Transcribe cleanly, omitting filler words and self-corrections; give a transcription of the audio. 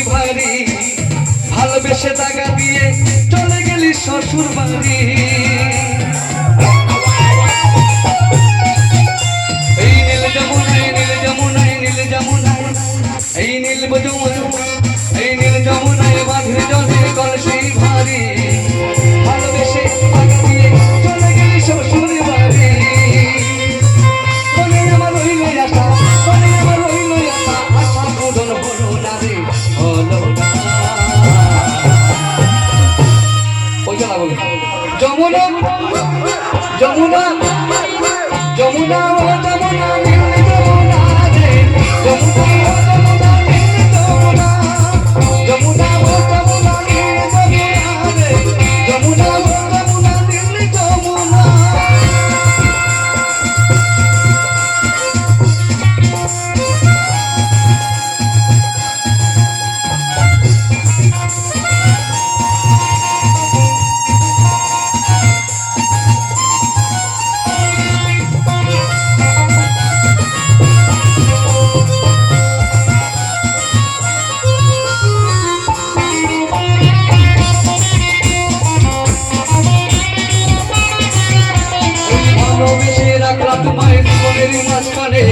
ভারী ভালোবেসে দাগা দিয়ে চলে গেলি শ্বশুর বাড়ি এই নীল যমুনায় নীল যমুনায় নীল যমুনায় এই নীল যমুনায় এই নীল যমুনায় বাঁধে জলে কলসি ভারী ভালোবেসে দাগা দিয়ে চলে গেলি শ্বশুর বাড়ি মনে আমার রইল আশা মনে আমার রইল আশা আশা পূরণ হলো না রে হলো না ওই জানা বলি যমুনা যমুনা যমুনা ও যমুনা নীল যমুনা রে যমুনা ও যমুনা নীল যমুনা যমুনা ও যমুনা নীল যমুনা রে যমুনা ও যমুনা নীল যমুনা ভালোবেসে রাখলাম তোমায় জীবনের মাঝখানে